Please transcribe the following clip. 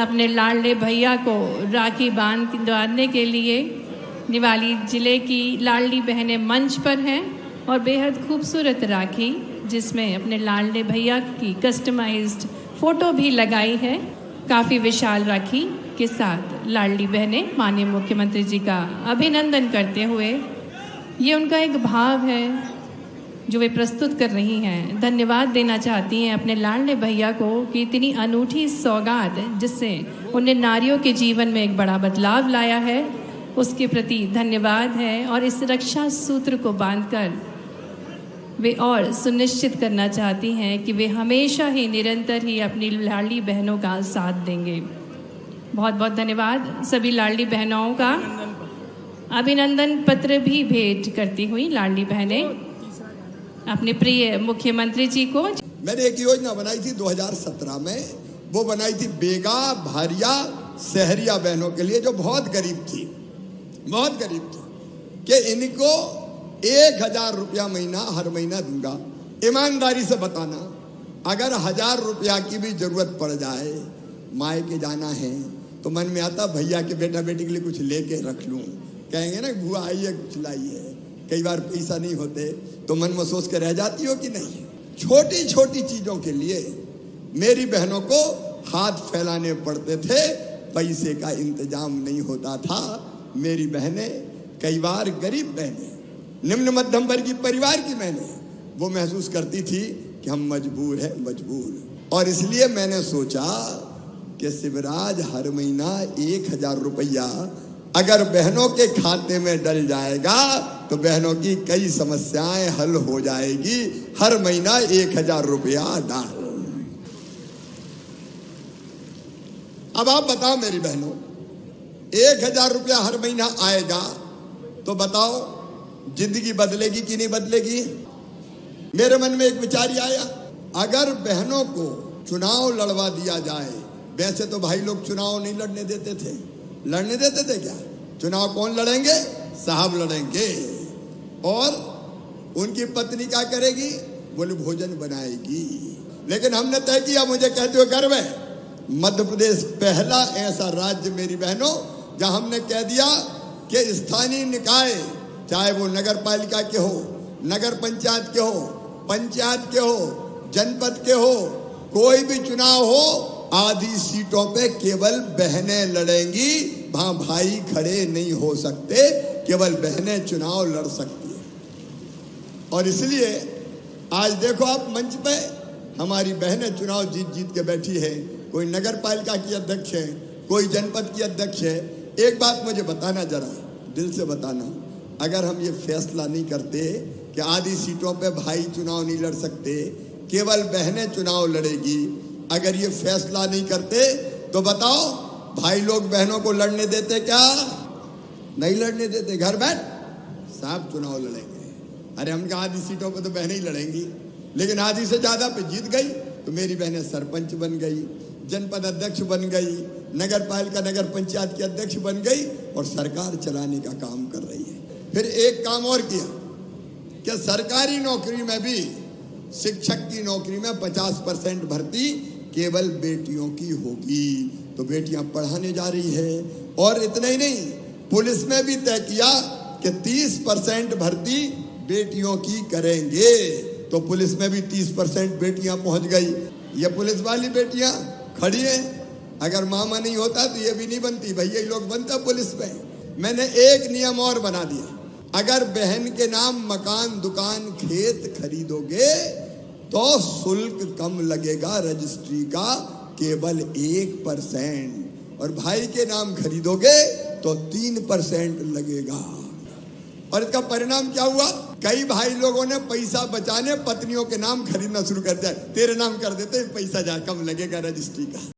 अपने लाडले भैया को राखी बांधने के लिए निवाली जिले की लाडली बहनें मंच पर हैं और बेहद खूबसूरत राखी जिसमें अपने लाडले भैया की कस्टमाइज्ड फ़ोटो भी लगाई है। काफ़ी विशाल राखी के साथ लाडली बहनें माननीय मुख्यमंत्री जी का अभिनंदन करते हुए ये उनका एक भाव है जो वे प्रस्तुत कर रही हैं। धन्यवाद देना चाहती हैं अपने लाडले भैया को कि इतनी अनूठी सौगात जिससे उन्हें नारियों के जीवन में एक बड़ा बदलाव लाया है, उसके प्रति धन्यवाद है। और इस रक्षा सूत्र को बांधकर वे और सुनिश्चित करना चाहती हैं कि वे हमेशा ही निरंतर ही अपनी लाडली बहनों का साथ देंगे। बहुत बहुत धन्यवाद। सभी लाडली बहनों का अभिनंदन पत्र भी भेंट करती हुई लाडली बहनें अपने प्रिय मुख्यमंत्री जी को। मैंने एक योजना बनाई थी 2017 में, वो बनाई थी बेगा भारिया शहरिया बहनों के लिए जो बहुत गरीब थी कि इनको 1000 रुपया महीना हर महीना दूंगा। ईमानदारी से बताना, अगर 1000 रुपया की भी जरूरत पड़ जाए, माए के जाना है तो मन में आता भैया के बेटा बेटी के लिए कुछ लेके रख लूं। कहेंगे ना बुआ आई है कुछ लाई है, कई बार पैसा नहीं होते तो मन में सोच के रह जाती हो कि नहीं। छोटी छोटी चीजों के लिए मेरी बहनों को हाथ फैलाने पड़ते थे, पैसे का इंतजाम नहीं होता था। मेरी बहनें, कई बार गरीब बहनें, निम्न मध्यम वर्गीय परिवार की बहनें, वो महसूस करती थी कि हम मजबूर और इसलिए मैंने सोचा कि शिवराज हर महीना 1000 रुपया अगर बहनों के खाते में डल जाएगा तो बहनों की कई समस्याएं हल हो जाएगी। हर महीना 1000 रुपया डाल। अब आप बताओ मेरी बहनों, 1000 रुपया हर महीना आएगा तो बताओ जिंदगी बदलेगी कि नहीं बदलेगी? मेरे मन में एक विचार आया, अगर बहनों को चुनाव लड़वा दिया जाए, वैसे तो भाई लोग चुनाव नहीं लड़ने देते थे, लड़ने देते थे क्या? चुनाव कौन लड़ेंगे? साहब लड़ेंगे। और उनकी पत्नी क्या करेगी? बोले भोजन बनाएगी। लेकिन हमने तय किया, मुझे कहते हुए गर्व है, मध्य प्रदेश पहला ऐसा राज्य मेरी बहनों जहां हमने कह दिया कि स्थानीय निकाय, चाहे वो नगर पालिका के हो, नगर पंचायत के हो, पंचायत के हो, जनपद के हो, कोई भी चुनाव हो, आधी सीटों पे केवल बहनें लड़ेंगी। वहां भाई खड़े नहीं हो सकते, केवल बहनें चुनाव लड़ सकती है। और इसलिए आज देखो आप मंच पे हमारी बहनें चुनाव जीत के बैठी है। कोई नगर पालिका की अध्यक्ष है, कोई जनपद की अध्यक्ष है। एक बात मुझे बताना, जरा दिल से बताना, अगर हम ये फैसला नहीं करते कि आधी सीटों पे भाई चुनाव नहीं लड़ सकते, केवल बहनें चुनाव लड़ेगी, अगर ये फैसला नहीं करते तो बताओ भाई लोग बहनों को लड़ने देते क्या? नहीं लड़ने देते। घर बैठ साहब चुनाव लड़ेंगे। अरे हम कहा आधी सीटों पे तो बहनें ही लड़ेंगी, लेकिन आधी से ज्यादा पे जीत गई तो मेरी बहनें सरपंच बन गई, जनपद अध्यक्ष बन गई, नगर पालिका नगर पंचायत की अध्यक्ष बन गई और सरकार चलाने का काम कर रही है। फिर एक काम और किया कि सरकारी नौकरी में भी, शिक्षक की नौकरी में 50% भर्ती केवल बेटियों की होगी, तो बेटियां पढ़ाने जा रही है। और इतना ही नहीं, पुलिस में भी तय किया कि 30% भर्ती बेटियों की करेंगे, तो पुलिस में भी 30% बेटियां पहुंच गई। ये पुलिस वाली बेटियां खड़ी हैं, अगर मामा नहीं होता तो ये भी नहीं बनती, भैया लोग बनता पुलिस में। मैंने एक नियम और बना दिया, अगर बहन के नाम मकान दुकान खेत खरीदोगे तो शुल्क कम लगेगा रजिस्ट्री का, केवल 1%, और भाई के नाम खरीदोगे तो 3% लगेगा। और इसका परिणाम क्या हुआ? कई भाई लोगों ने पैसा बचाने पत्नियों के नाम खरीदना शुरू कर दिया, तेरे नाम कर देते पैसा जा कम लगेगा रजिस्ट्री का।